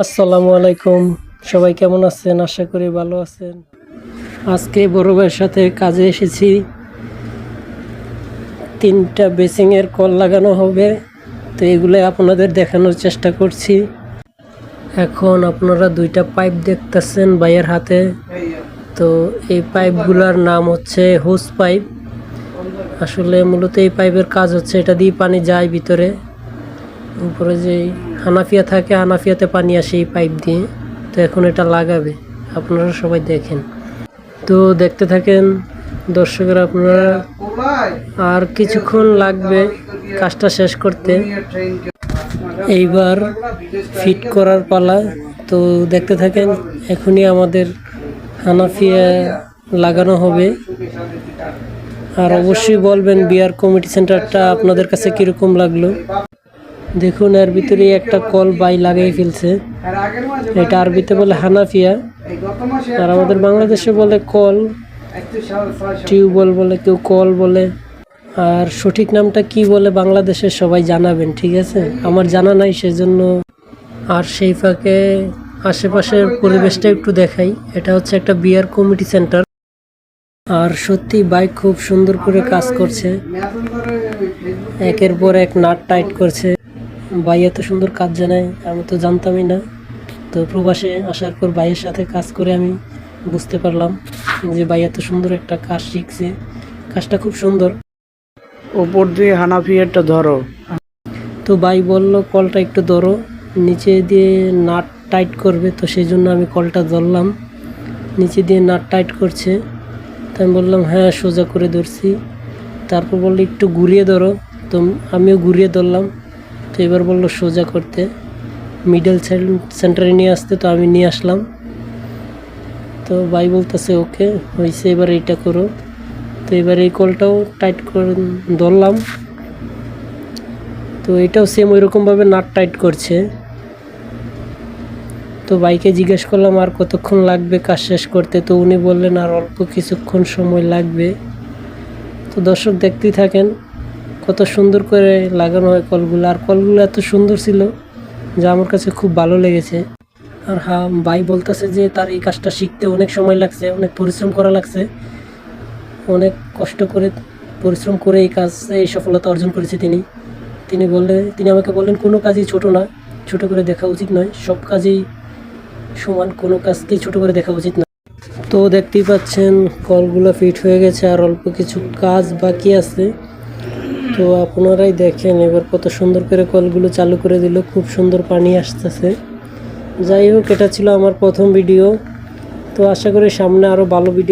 আসসালামু আলাইকুম। সবাই কেমন আছেন? আশা করি ভালো আছেন। আজকে বড় ভাইয়ের সাথে কাজে এসেছি। 3টা বেসিংয়ের কল লাগানো হবে, তো এগুলো আপনাদের দেখানোর চেষ্টা করছি। এখন আপনারা 2টা পাইপ দেখতেছেন ভাইয়ের হাতে। তো এই পাইপগুলোর নাম হচ্ছে হোস পাইপ। আসলে মূলত এই পাইপের কাজ হচ্ছে এটা দিয়ে পানি যায় ভিতরে, উপরে যে হানাফিয়া থাকে হানাফিয়াতে পানি আসে এই পাইপ দিয়ে। তো এখন এটা লাগাবে, আপনারা সবাই দেখেন। তো দেখতে থাকেন দর্শকরা, আপনারা আর কিছুক্ষণ লাগবে কাজটা শেষ করতে। এইবার ফিট করার পালা। তো দেখতে থাকেন, এখনই আমাদের হানাফিয়া লাগানো হবে। আর অবশ্যই বলবেন বিআর কমিটি সেন্টারটা আপনাদের কাছে কীরকম লাগলো। দেখুন, এর ভিতরে একটা কল বাই লাগিয়ে ফেলছে। এটা আরবিতে বলে হানাফিয়া, আর আমাদের বাংলাদেশে বলে কল, টিউবওয়েল বলে, কেউ কল বলে। আর সঠিক নামটা কি বলে বাংলাদেশে সবাই জানাবেন, ঠিক আছে? আমার জানা নাই, সেজন্য। আর সেই ফাঁকে আশেপাশের পরিবেশটা একটু দেখাই। এটা হচ্ছে একটা বিআর কমিটি সেন্টার। আর সত্যি বাইক খুব সুন্দর করে কাজ করছে, একের পর এক নাট টাইট করছে। ভাই এত সুন্দর কাজ জানায়, আমি তো জানতামই না। তো প্রবাসে আসার পর ভাইয়ের সাথে কাজ করে আমি বুঝতে পারলাম যে ভাই এত সুন্দর একটা কাজ শিখছে। কাজটা খুব সুন্দর। ওপর দিয়ে হানাফিয়াটা ধরো। তো ভাই বলল কলটা একটু ধরো, নিচে দিয়ে নাট টাইট করবে। তো সেই জন্য আমি কলটা ধরলাম, নিচে দিয়ে নাট টাইট করছে। তো আমি বললাম হ্যাঁ, সোজা করে ধরছি। তারপর বললো একটু ঘুরিয়ে ধরো, তো আমিও ঘুরিয়ে ধরলাম। তো এবার বললো সোজা করতে, মিডল সেন্টারে নিয়ে আসতে। তো আমি নিয়ে আসলাম। তো ভাই বলতেছে ওকে হয়েছে, এবার এইটা করো। তো এবার এই কলটাও টাইট করে ধরলাম। তো এটাও সেম ওইরকমভাবে নাট টাইট করছে। তো ভাইকে জিজ্ঞেস করলাম আর কতক্ষণ লাগবে কাজ শেষ করতে। তো উনি বললেন আর অল্প কিছুক্ষণ সময় লাগবে। তো দর্শক দেখতেই থাকেন কত সুন্দর করে লাগানো হয় কলগুলো। আর কলগুলো এত সুন্দর ছিল যা আমার কাছে খুব ভালো লেগেছে। আর হ্যাঁ, ভাই বলতেছে যে তার এই কাজটা শিখতে অনেক সময় লাগছে, অনেক পরিশ্রম করা লাগছে, অনেক কষ্ট করে পরিশ্রম করে এই সফলতা অর্জন করেছে তিনি আমাকে বললেন কোনো কাজই ছোট না, ছোট করে দেখা উচিত নয়, সব কাজেই সমান, কোনো কাজকেই ছোট করে দেখা উচিত না। তো দেখতেই পাচ্ছেন কলগুলো ফিট হয়ে গেছে, আর অল্প কিছু কাজ বাকি আছে। তো আপনারাই দেখেন এবার কত সুন্দর করে কলগুলো চালু করে দিল, খুব সুন্দর পানি আসতেছে। যাই হোক, এটা ছিল আমার প্রথম ভিডিও। তো আশা করি সামনে আরও ভালো ভিডিও